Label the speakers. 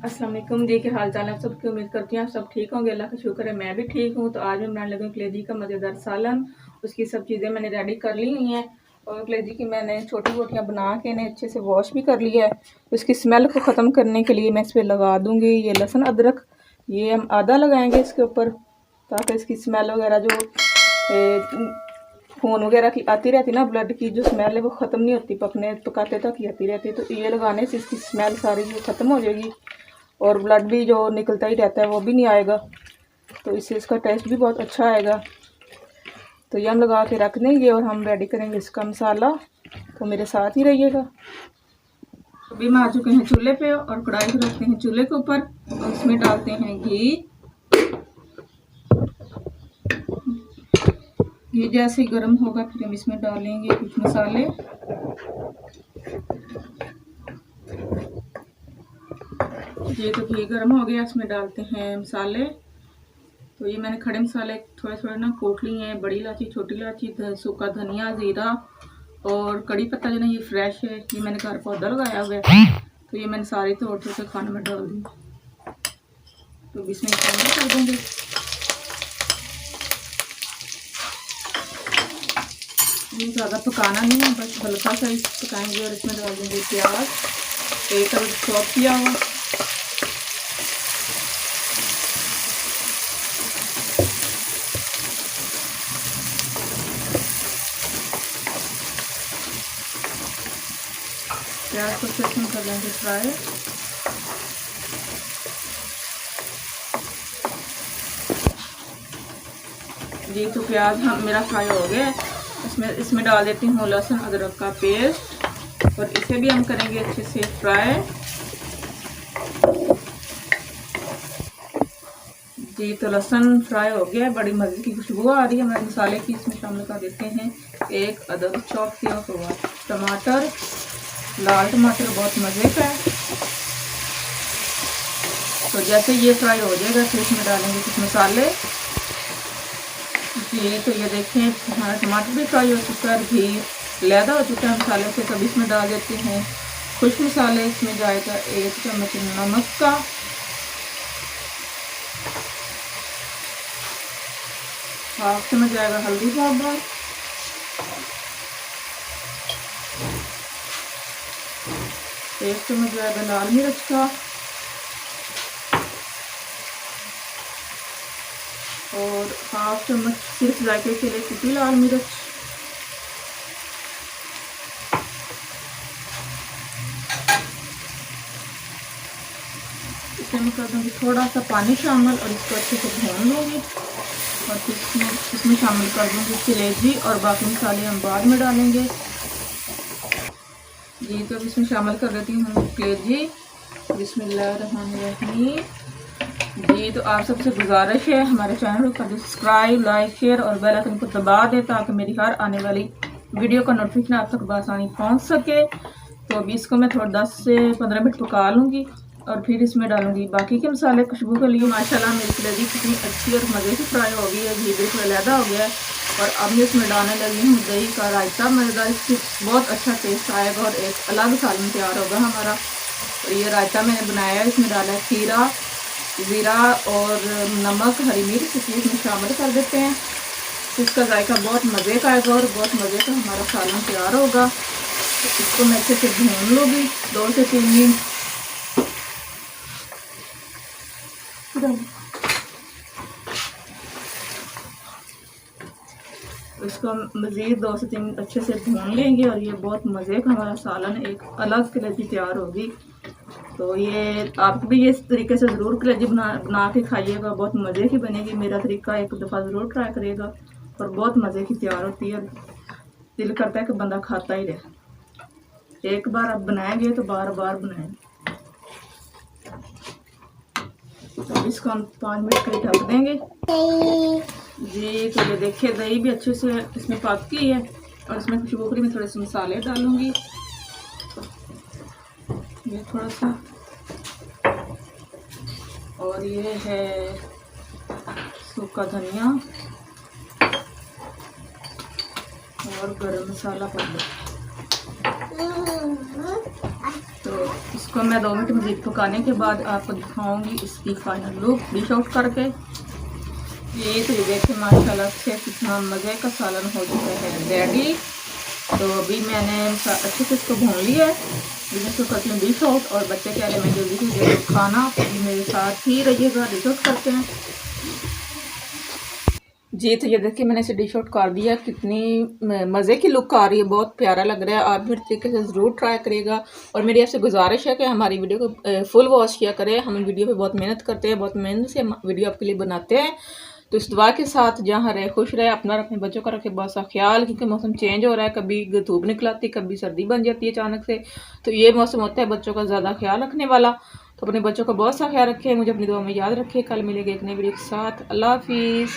Speaker 1: अस्सलाम वालेकुम जी, के हाल चाल है आप सबकी। उम्मीद करती हूँ आप सब ठीक होंगे। अल्लाह का शुक्र है मैं भी ठीक हूँ। तो आज मैं बनाने लगी कलेजी का मज़ेदार सालन। उसकी सब चीज़ें मैंने रेडी कर ली हुई हैं और कलेजी की मैंने छोटी बोटियाँ बना के इन्हें अच्छे से वॉश भी कर लिया है। उसकी स्मेल को ख़त्म करने के लिए मैं इस पर लगा दूँगी ये लहसुन अदरक। ये हम आधा लगाएँगे इसके ऊपर ताकि इसकी स्मेल वगैरह जो खून वगैरह की आती रहती ना, ब्लड की जो स्मेल है वो ख़त्म नहीं होती, पकने पकाते तक ही आती रहती है। तो ये लगाने से इसकी स्मेल सारी जो ख़त्म हो जाएगी और ब्लड भी जो निकलता ही रहता है वो भी नहीं आएगा। तो इससे इसका टेस्ट भी बहुत अच्छा आएगा। तो ये हम लगा के रख देंगे और हम रेडी करेंगे इसका मसाला। तो मेरे साथ ही रहिएगा। अभी हम आ चुके हैं चूल्हे पे और कढ़ाई को रखते हैं चूल्हे के ऊपर और इसमें डालते हैं घी। घी जैसे ही गर्म होगा फिर हम इसमें डालेंगे कुछ मसाले। ये तो घी गर्म हो गया, इसमें डालते हैं मसाले। तो ये मैंने खड़े मसाले थोड़े थोड़े ना कोट लिए हैं, बड़ी इलायची, छोटी इलायची, सूखा धनिया, ज़ीरा और कड़ी पत्ता जो ना ये फ्रेश है, ये मैंने घर पौधा लगाया हुआ है। तो ये मैंने सारे तोड़ तोड़ के खाने में डाल दी। तो इसमें शामिल कर देंगे। ये ज़्यादा पकाना नहीं है, बस हल्का सा पकाएंगे और इसमें डाल देंगे प्याज, एक अलग चॉप किया हुआ। प्याज को अच्छे से कर लेंगे फ्राई। जी तो प्याज मेरा फ्राई हो गया है। इसमें डाल देती हूँ लहसुन अदरक का पेस्ट और इसे भी हम करेंगे अच्छे से फ्राई। जी तो लहसुन फ्राई हो गया है, बड़ी मज़े की खुशबू आ रही है हमारे मसाले की। इसमें शामिल कर देते हैं एक अदरक चॉप किया हुआ टमाटर, लाल टमाटर बहुत मज़े का है। तो जैसे ये फ्राई हो जाएगा फिर इसमें डालेंगे कुछ मसाले। जी तो ये देखें हमारा टमाटर भी फ्राई हो चुका है, घी लैदा हो चुका है मसाले से। तब इसमें डाल देते हैं कुछ मसाले। इसमें जाएगा 1 चम्मच नमक का, हाफ चम्मच जाएगा हल्दी पाउडर, 1 चम्मच जाएगा लाल मिर्च का और हाफ चम्मच सिर्फ जायके के लिए कुटी लाल मिर्च। इसे मैं कर दूँगी थोड़ा सा पानी शामिल और इसको अच्छे से भून लूँगी और फिर इसमें शामिल कर दूँगी कलेजी और बाकी मसाले हम बाद में डालेंगे। जी तो अब इसमें शामिल कर देती हूँ कलेजी। बिस्मिल्लाहिर्रहमानिर्रहीम। जी तो आप सबसे गुजारिश है हमारे चैनल को सब्सक्राइब, लाइक, शेयर और बेल आइकन को दबा दें ताकि मेरी हर आने वाली वीडियो का नोटिफिकेशन आप तक बआसानी पहुंच सके। तो अभी इसको मैं थोड़ा 10 से 15 मिनट पका लूँगी और फिर इसमें डालूँगी बाकी के मसाले खुशबू के लिए। माशाल्लाह मेरी कलेजी कितनी अच्छी और मज़े की फ्राई हो गई है, घी बिल्कुल अलहदा हो गया है। और अब मैं इसमें डालने लगी हूँ दही का रायता मज़ेदार, इससे बहुत अच्छा टेस्ट आएगा और एक अलग सालन तैयार होगा हमारा। और ये रायता मैंने बनाया है, इसमें डाला है खीरा, ज़ीरा और नमक, हरी मिर्च इसमें शामिल कर देते हैं। इसका जायका बहुत मज़े का आएगा और बहुत मज़े का हमारा सालन तैयार होगा। तो इसको मैं अच्छे से भून लूँगी 2 से 3 मिनट। इसको हम मज़ीद 2 से 3 मिनट अच्छे से भून लेंगे और ये बहुत मज़े का हमारा सालन एक अलग कलेजी तैयार होगी। तो ये आप भी इस तरीके से ज़रूर कलेजी बना के खाइएगा, बहुत मज़े की बनेगी। मेरा तरीका एक दफ़ा ज़रूर ट्राई करिएगा और बहुत मज़े की तैयार होती है। दिल करता है कि बंदा खाता ही रहे। एक बार आप बनाएंगे तो बार बार बनाएंगे। तो इसको हम 5 मिनट के लिए ढक देंगे। जी तो ये देखिए दही भी अच्छे से इसमें पक गई है और इसमें खुशबू के लिए मैं थोड़े से मसाले डालूंगी। ये थोड़ा सा और ये है सूखा धनिया और गरम मसाला पाउडर। तो इसको मैं 2 मिनट मज़ीद पकाने के बाद आपको दिखाऊंगी इसकी फाइनल लुक डिश आउट करके। ये तो ये देखिए माशाल्लाह से कितना मज़े का सालन हो चुका है रेडी। तो अभी मैंने अच्छे से इसको भून लिया है, इसको करती हूँ डिश आउट। और बच्चे कह रहे हैं मैं जल्दी से दे दो खाना, मेरे साथ ही रहिएगा, डिश आउट करते हैं जी। तो ये देखिए मैंने इसे डिश आउट कर दिया, कितनी मज़े की लुक आ रही है, बहुत प्यारा लग रहा है। आप भी तरीके से ज़रूर ट्राई करिएगा। और मेरी आपसे गुजारिश है कि हमारी वीडियो को फुल वॉच किया करें। हम वीडियो पे बहुत मेहनत करते हैं, बहुत मेहनत से वीडियो आपके लिए बनाते हैं। तो इस दुआ के साथ जहाँ रहे खुश रहे, अपना अपने बच्चों का रखे बहुत सा ख्याल, क्योंकि मौसम चेंज हो रहा है, कभी धूप निकल आती, कभी सर्दी बन जाती है अचानक से। तो ये मौसम होता है बच्चों का ज़्यादा ख्याल रखने वाला। तो अपने बच्चों का बहुत सा ख्याल रखें, मुझे अपनी दुआ में याद रखें। कल मिलेंगे एक नई वीडियो के साथ। अल्लाह हाफिज़।